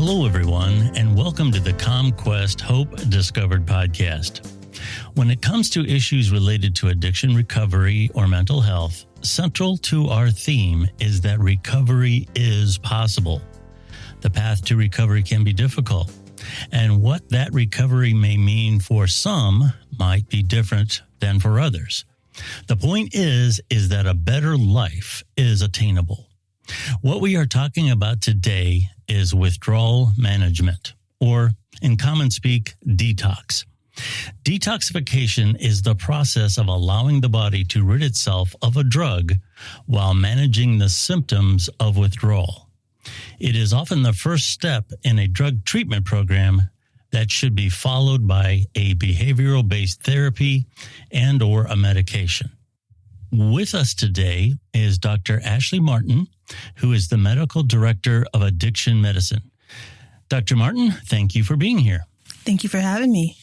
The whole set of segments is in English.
Hello, everyone, and welcome to the ComQuest Hope Discovered podcast. When it comes to issues related to addiction recovery or mental health, central to our theme is that recovery is possible. The path to recovery can be difficult, and what that recovery may mean for some might be different than for others. The point is that a better life is attainable. What we are talking about today is withdrawal management, or in common speak, detox. Detoxification is the process of allowing the body to rid itself of a drug while managing the symptoms of withdrawal. It is often the first step in a drug treatment program that should be followed by a behavioral-based therapy and or a medication. With us today is Dr. Ashlie Martin, who is the Medical Director of Addiction Medicine. Dr. Martin, thank you for being here. Thank you for having me.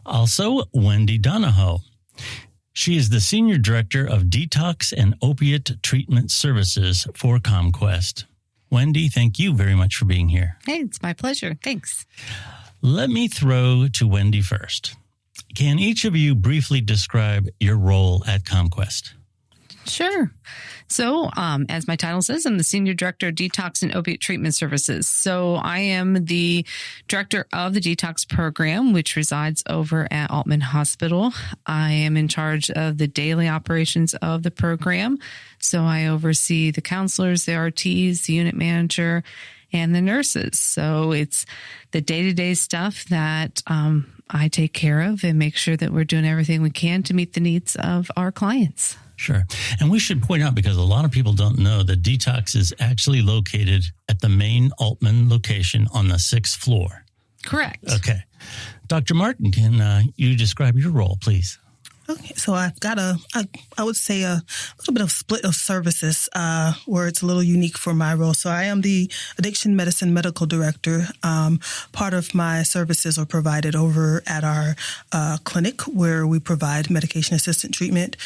Also, Wendy Donohoe. She is the Senior Director of Detox and Opiate Treatment Services for ComQuest. Wendy, thank you very much for being here. Hey, it's my pleasure. Thanks. Let me throw to Wendy first. Can each of you briefly describe your role at ComQuest? Sure. So, as my title says, I'm the Senior Director of Detox and Opiate Treatment Services. So I am the Director of the Detox Program, which resides over at Altman Hospital. I am in charge of the daily operations of the program. So I oversee the counselors, the RTs, the unit manager, and the nurses. So it's the day-to-day stuff that I take care of and make sure that we're doing everything we can to meet the needs of our clients. Sure. And we should point out, because a lot of people don't know, that Detox is actually located at the main Altman location on the 6th floor. Correct. Okay. Dr. Martin, can you describe your role, please? Okay, so I've got I would say a little bit of split of services where it's a little unique for my role. So I am the Addiction Medicine Medical Director. Part of my services are provided over at our clinic, where we provide medication-assisted treatment,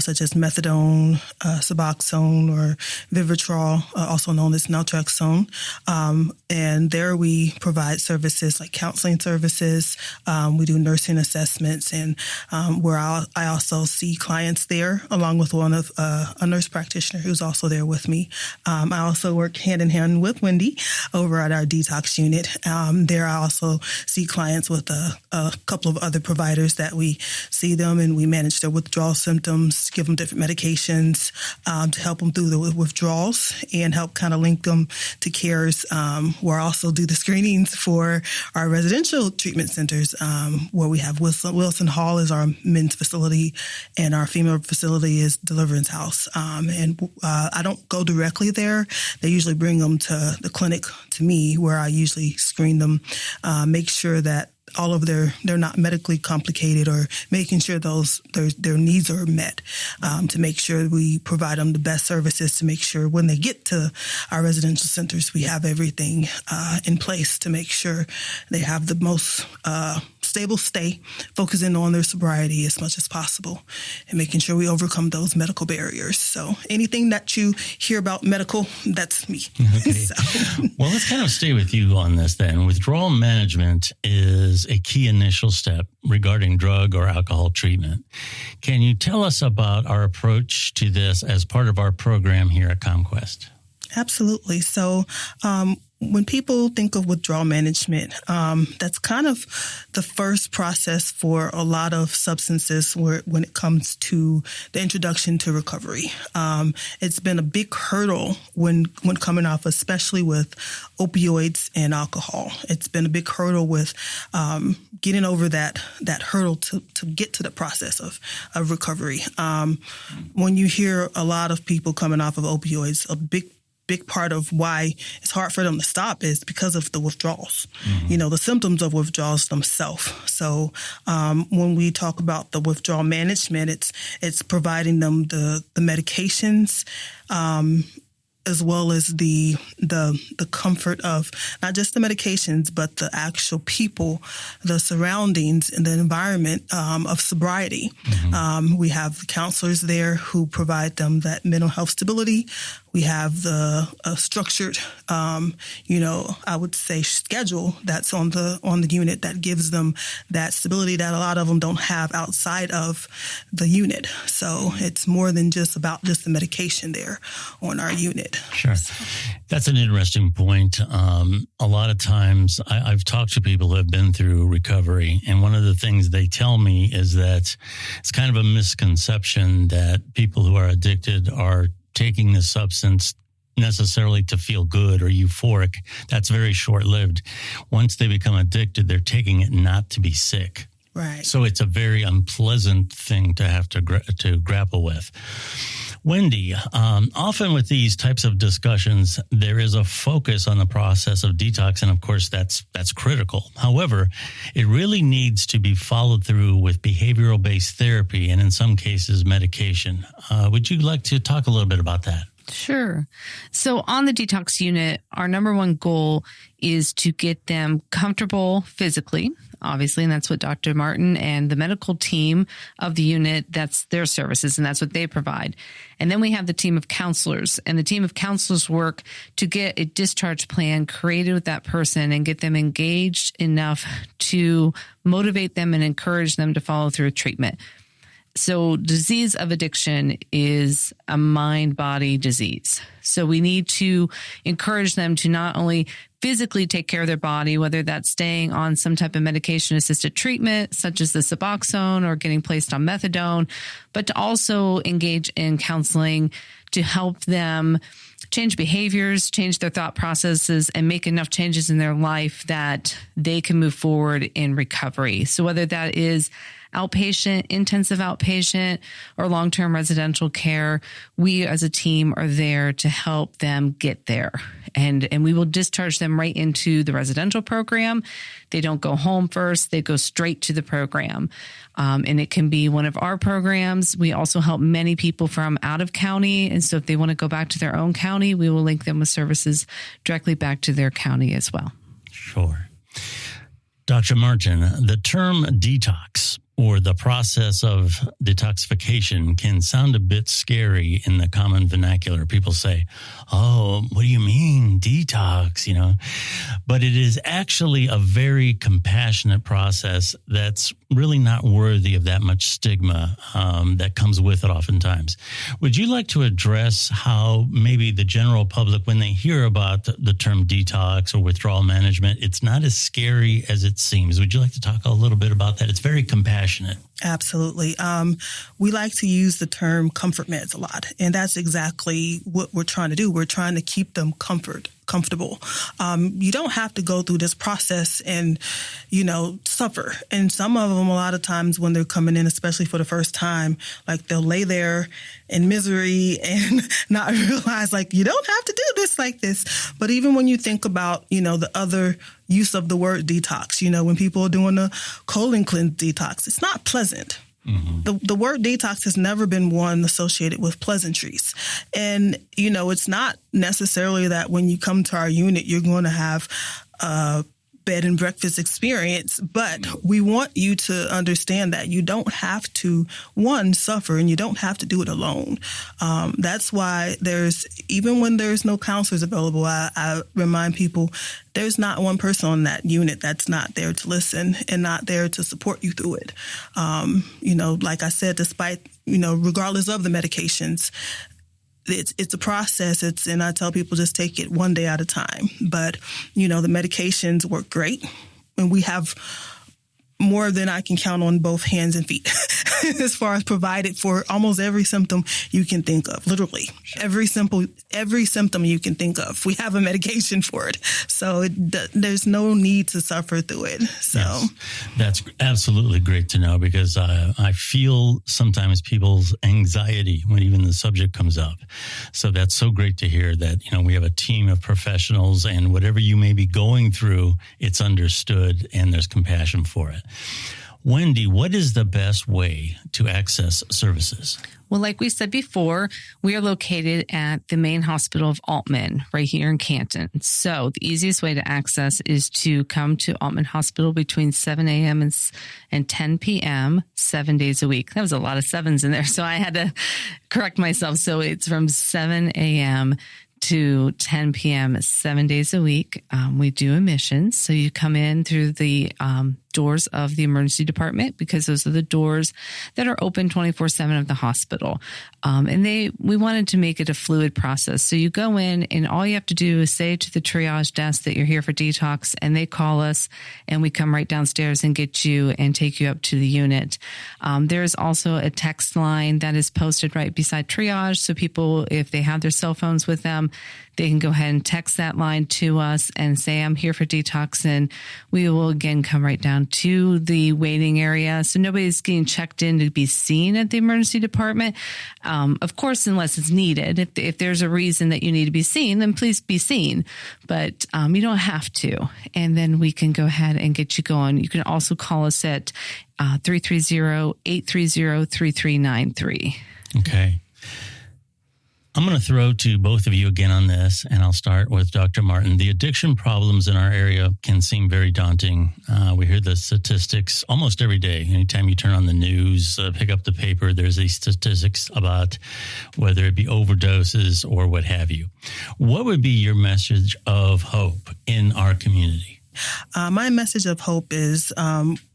such as methadone, Suboxone, or Vivitrol, also known as naltrexone. And there we provide services like counseling services. We do nursing assessments, and where I also see clients there, along with a nurse practitioner who's also there with me. I also work hand in hand with Wendy over at our detox unit. There I also see clients with a couple of other providers that we see them, and we manage their withdrawal symptoms, give them different medications to help them through the withdrawals and help kind of link them to cares. Where I also do the screenings for our residential treatment centers, where we have Wilson Hall is our men's facility, and our female facility is Deliverance House. I don't go directly there. They usually bring them to the clinic to me, where I usually screen them, make sure that all of they're not medically complicated, or making sure their needs are met, to make sure we provide them the best services, to make sure when they get to our residential centers, we have everything in place to make sure they have the most stable stay, focusing on their sobriety as much as possible, and making sure we overcome those medical barriers. So anything that you hear about medical, that's me. Okay. Well, let's kind of stay with you on this then. Withdrawal management is a key initial step regarding drug or alcohol treatment. Can you tell us about our approach to this as part of our program here at ComQuest? Absolutely. So, when people think of withdrawal management, that's kind of the first process for a lot of substances when it comes to the introduction to recovery. It's been a big hurdle when coming off, especially with opioids and alcohol. It's been a big hurdle with getting over that hurdle to get to the process of recovery. When you hear a lot of people coming off of opioids, a big part of why it's hard for them to stop is because of the withdrawals, the symptoms of withdrawals themselves. So when we talk about the withdrawal management, it's providing them the medications, as well as the comfort of not just the medications, but the actual people, the surroundings, and the environment of sobriety. We have counselors there who provide them that mental health stability. We have the structured, I would say schedule that's on the unit that gives them that stability that a lot of them don't have outside of the unit. So it's more than just about just the medication there on our unit. Sure. That's an interesting point. A lot of times I've talked to people who have been through recovery, and one of the things they tell me is that it's kind of a misconception that people who are addicted are taking the substance necessarily to feel good or euphoric. That's very short-lived. Once they become addicted, they're taking it not to be sick. Right. So it's a very unpleasant thing to have to grapple with. Wendy, often with these types of discussions, there is a focus on the process of detox, and of course, that's critical. However, it really needs to be followed through with behavioral-based therapy and in some cases, medication. Would you like to talk a little bit about that? Sure. So on the detox unit, our number one goal is to get them comfortable physically, obviously, and that's what Dr. Martin and the medical team of the unit, that's their services, and that's what they provide. And then we have the team of counselors, and the team of counselors work to get a discharge plan created with that person and get them engaged enough to motivate them and encourage them to follow through with treatment. So disease of addiction is a mind-body disease. So we need to encourage them to not only physically take care of their body, whether that's staying on some type of medication-assisted treatment, such as the Suboxone or getting placed on methadone, but to also engage in counseling to help them change behaviors, change their thought processes, and make enough changes in their life that they can move forward in recovery. So whether that is outpatient, intensive outpatient, or long-term residential care, we as a team are there to help them get there. And we will discharge them right into the residential program. They don't go home first. They go straight to the program. And it can be one of our programs. We also help many people from out of county. And so if they want to go back to their own county, we will link them with services directly back to their county as well. Sure. Dr. Martin, the term detox or the process of detoxification can sound a bit scary in the common vernacular. People say, oh, what do you mean detox? But it is actually a very compassionate process that's really not worthy of that much stigma that comes with it oftentimes. Would you like to address how maybe the general public, when they hear about the term detox or withdrawal management, it's not as scary as it seems? Would you like to talk a little bit about that? It's very compassionate. Absolutely. We like to use the term comfort meds a lot, and that's exactly what we're trying to do. We're trying to keep them comfortable. You don't have to go through this process and, suffer. And some of them, a lot of times when they're coming in, especially for the first time, like they'll lay there in misery and not realize you don't have to do this like this. But even when you think about, the other use of the word detox, when people are doing a colon cleanse detox, it's not pleasant. Mm-hmm. The word detox has never been one associated with pleasantries. And, it's not necessarily that when you come to our unit, you're going to have a bed and breakfast experience, but we want you to understand that you don't have to, suffer, and you don't have to do it alone. That's why even when there's no counselors available, I remind people there's not one person on that unit that's not there to listen and not there to support you through it. Like I said, despite, regardless of the medications, it's a process. And I tell people just take it one day at a time. But, the medications work great. And we have more than I can count on both hands and feet as far as provided for almost every symptom you can think of, literally. Sure. Every symptom you can think of. We have a medication for it. So there's no need to suffer through it. So yes, that's absolutely great to know, because I feel sometimes people's anxiety when even the subject comes up. So that's so great to hear that, we have a team of professionals, and whatever you may be going through, it's understood and there's compassion for it. Wendy, what is the best way to access services? Well, like we said before, we are located at the main hospital of Altman right here in Canton. So the easiest way to access is to come to Altman Hospital between 7 a.m. and 10 p.m. 7 days a week. That was a lot of sevens in there, so I had to correct myself. So it's from 7 a.m. to 10 p.m. 7 days a week. We do admissions. So you come in through the doors of the emergency department, because those are the doors that are open 24/7 of the hospital. And we wanted to make it a fluid process. So you go in and all you have to do is say to the triage desk that you're here for detox, and they call us and we come right downstairs and get you and take you up to the unit. There's also a text line that is posted right beside triage. So people, if they have their cell phones with them, they can go ahead and text that line to us and say, I'm here for detox. And we will again come right down to the waiting area. So nobody's getting checked in to be seen at the emergency department. Of course, unless it's needed. If there's a reason that you need to be seen, then please be seen. But you don't have to. And then we can go ahead and get you going. You can also call us at 330-830-3393. Okay. I'm going to throw to both of you again on this, and I'll start with Dr. Martin. The addiction problems in our area can seem very daunting. We hear the statistics almost every day. Anytime you turn on the news, pick up the paper, there's these statistics about whether it be overdoses or what have you. What would be your message of hope in our community? My message of hope is,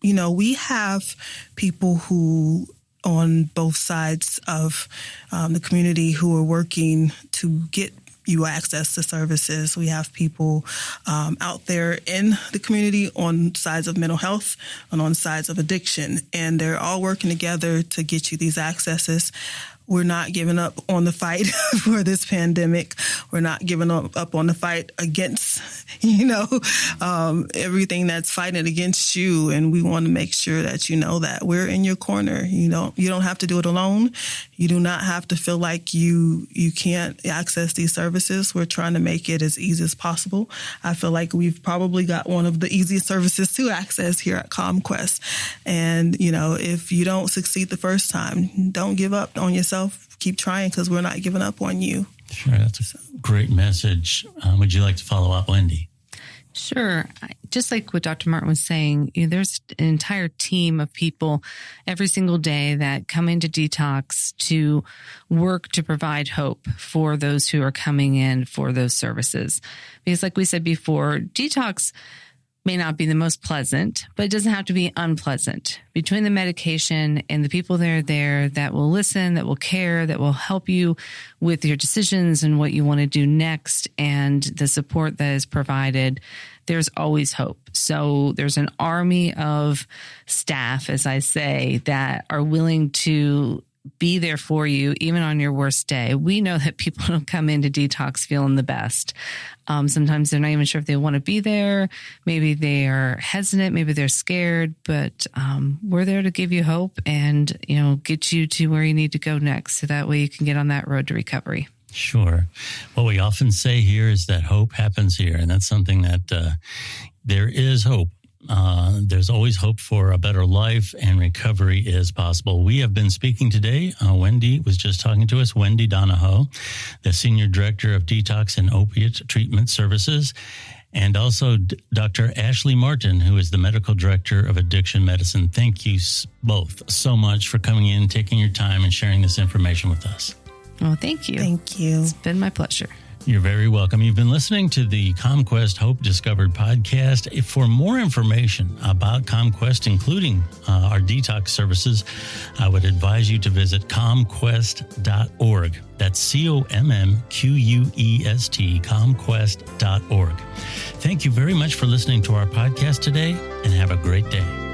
we have people who on both sides of the community who are working to get you access to services. We have people out there in the community on sides of mental health and on sides of addiction, and they're all working together to get you these accesses. We're not giving up on the fight for this pandemic. We're not giving up on the fight against, everything that's fighting against you. And we want to make sure that you know that we're in your corner. You don't have to do it alone. You do not have to feel like you can't access these services. We're trying to make it as easy as possible. I feel like we've probably got one of the easiest services to access here at ComQuest. And, if you don't succeed the first time, don't give up on yourself. Keep trying, because we're not giving up on you. Sure, that's a great message. Would you like to follow up, Wendy? Sure. Just like what Dr. Martin was saying, there's an entire team of people every single day that come into detox to work to provide hope for those who are coming in for those services. Because like we said before, detox may not be the most pleasant, but it doesn't have to be unpleasant. Between the medication and the people that are there that will listen, that will care, that will help you with your decisions and what you want to do next, and the support that is provided, there's always hope. So there's an army of staff, as I say, that are willing to be there for you, even on your worst day. We know that people don't come into detox feeling the best. Sometimes they're not even sure if they want to be there. Maybe they are hesitant. Maybe they're scared. But we're there to give you hope and, get you to where you need to go next. So that way you can get on that road to recovery. Sure. What we often say here is that hope happens here. And that's something that there is hope. There's always hope for a better life, and recovery is possible. We have been speaking today. Wendy was just talking to us, Wendy Donohoe, the Senior Director of Detox and Opiate Treatment Services, and also Dr. Ashlie Martin, who is the Medical Director of Addiction Medicine. Thank you both so much for coming in, taking your time, and sharing this information with us. Well, thank you. Thank you. It's been my pleasure. You're very welcome. You've been listening to the ComQuest Hope Discovered podcast. For more information about ComQuest, including our detox services, I would advise you to visit comquest.org. That's COMMQUEST, comquest.org. Thank you very much for listening to our podcast today, and have a great day.